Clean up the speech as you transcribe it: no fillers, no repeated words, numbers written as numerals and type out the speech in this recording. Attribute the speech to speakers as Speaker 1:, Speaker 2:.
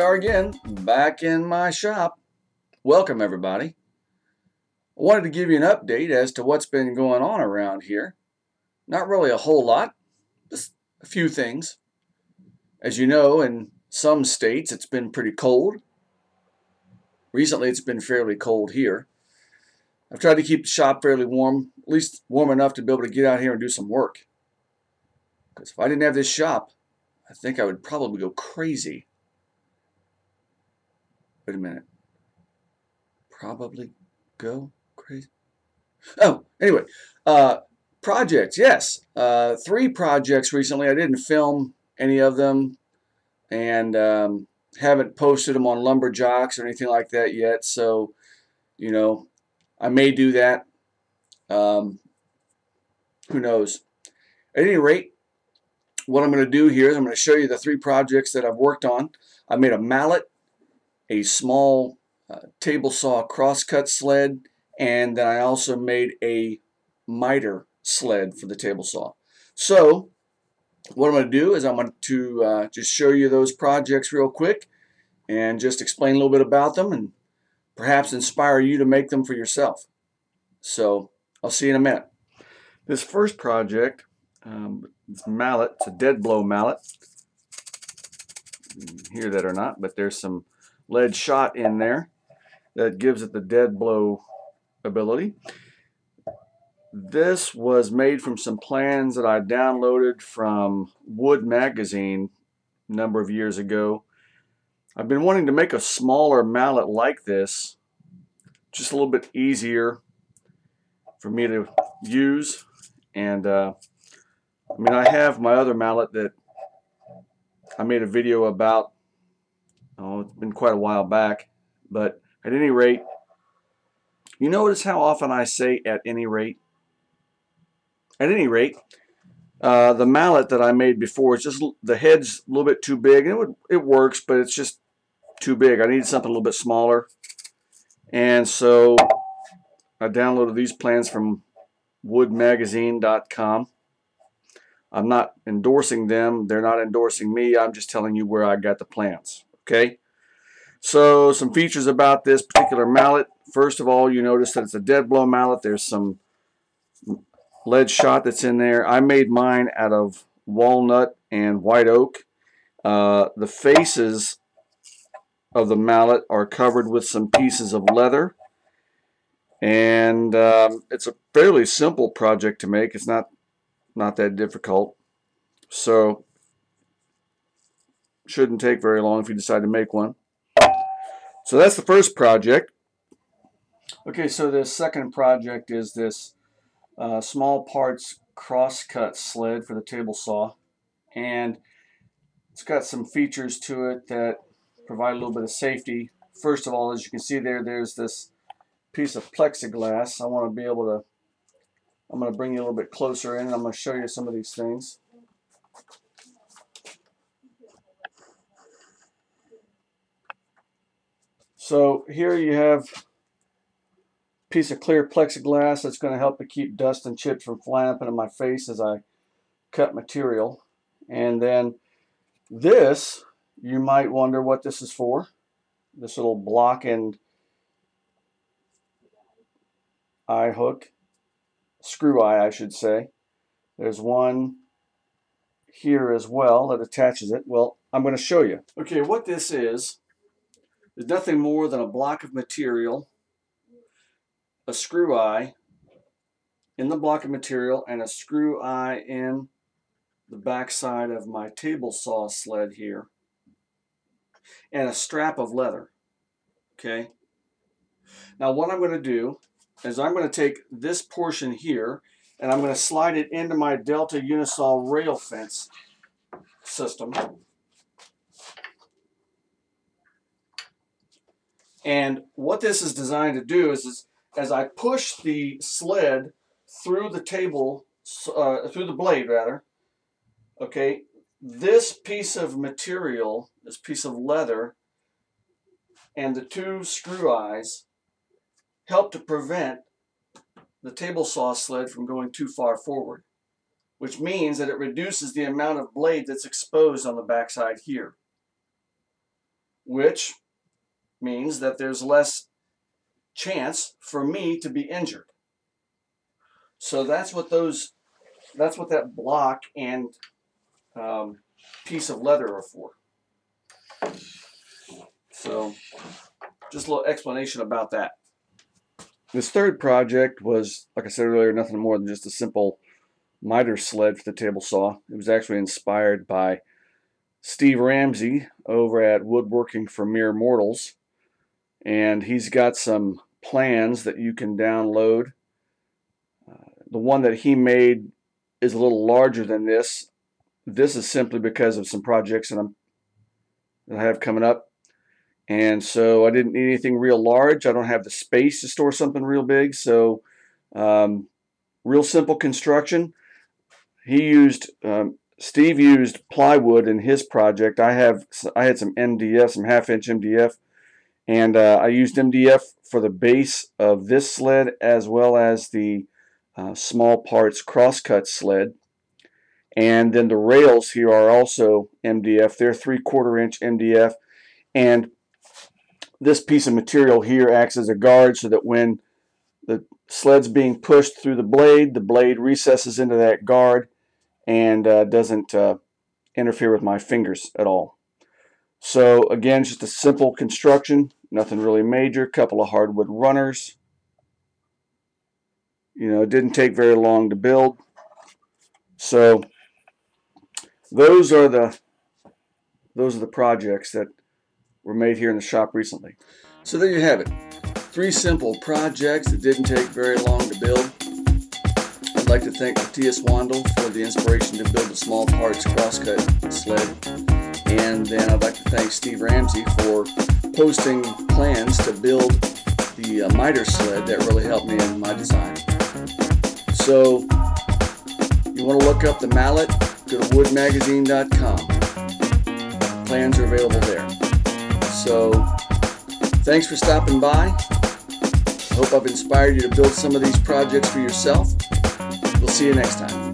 Speaker 1: are again, back in my shop. Welcome everybody. I wanted to give you an update as to what's been going on around here. Not really a whole lot, just a few things. As you know, in some states it's been pretty cold. Recently it's been fairly cold here. I've tried to keep the shop fairly warm, at least warm enough to be able to get out here and do some work. Because if I didn't have this shop, I think I would probably go crazy. Wait a minute. Probably go crazy. Oh, anyway, projects, yes. 3 projects recently. I didn't film any of them and haven't posted them on Lumberjocks or anything like that yet. So, you know, I may do that. Who knows? At any rate, what I'm going to do here is I'm going to show you the 3 projects that I've worked on. I made a mallet, a small table saw crosscut sled, and then I also made a miter sled for the table saw. So what I'm going to do is I'm going to just show you those projects real quick and just explain a little bit about them and perhaps inspire you to make them for yourself. So I'll see you in a minute. This first project, it's mallet. It's a dead blow mallet. You can hear that or not, but there's some lead shot in there that gives it the dead blow ability. This was made from some plans that I downloaded from Wood magazine a number of years ago. I've been wanting to make a smaller mallet like this, just a little bit easier for me to use. And I mean, I have my other mallet that I made a video about. Oh, it's been quite a while back, but at any rate, you notice how often I say at any rate? At any rate, the mallet that I made before, it's just the head's a little bit too big. It works, but it's just too big. I needed something a little bit smaller, and so I downloaded these plans from woodmagazine.com. I'm not endorsing them. They're not endorsing me. I'm just telling you where I got the plans. Okay? So some features about this particular mallet. First of all, you notice that it's a dead blow mallet. There's some lead shot that's in there. I made mine out of walnut and white oak. The faces of the mallet are covered with some pieces of leather. And it's a fairly simple project to make. It's not that difficult. So shouldn't take very long if you decide to make one. So that's the first project. Okay, so the second project is this small parts crosscut sled for the table saw, and it's got some features to it that provide a little bit of safety. First of all, as you can see there's this piece of plexiglass. I'm going to bring you a little bit closer in and I'm going to show you some of these things. So here you have a piece of clear plexiglass that's going to help to keep dust and chips from flying up into my face as I cut material. And then this, you might wonder what this is for. This little block and eye hook, screw eye I should say. There's one here as well that attaches it. Well, I'm going to show you. Okay, what this is nothing more than a block of material, a screw eye in the block of material, and a screw eye in the back side of my table saw sled here, and a strap of leather. Okay, now what I'm going to do is I'm going to take this portion here and I'm going to slide it into my Delta Unisaw rail fence system. And what this is designed to do is as I push the sled through the table, through the blade rather, okay, this piece of material, this piece of leather, and the 2 screw eyes help to prevent the table saw sled from going too far forward, which means that it reduces the amount of blade that's exposed on the backside here. which means that there's less chance for me to be injured. So that's what that block and piece of leather are for. So just a little explanation about that. This third project was, like I said earlier, nothing more than just a simple miter sled for the table saw. It was actually inspired by Steve Ramsey over at Woodworking for Mere Mortals, and he's got some plans that you can download. The one that he made is a little larger than this. This is simply because of some projects that I have coming up, and so I didn't need anything real large. I don't have the space to store something real big, so real simple construction. Steve used plywood in his project. I had some MDF, some half-inch MDF, and I used MDF for the base of this sled as well as the small parts crosscut sled. And then the rails here are also MDF. They're 3/4 inch MDF, and this piece of material here acts as a guard so that when the sled's being pushed through the blade recesses into that guard and doesn't interfere with my fingers at all. So again, just a simple construction, nothing really major. Couple of hardwood runners. You know, it didn't take very long to build. So those are the projects that were made here in the shop recently. So there you have it. 3 simple projects that didn't take very long to build. I'd like to thank Matthias Wandel for the inspiration to build the small parts crosscut sled. And then I'd like to thank Steve Ramsey for posting plans to build the miter sled that really helped me in my design. So you want to look up the Mallet, go to woodmagazine.com. Plans are available there. So thanks for stopping by. I hope I've inspired you to build some of these projects for yourself. We'll see you next time.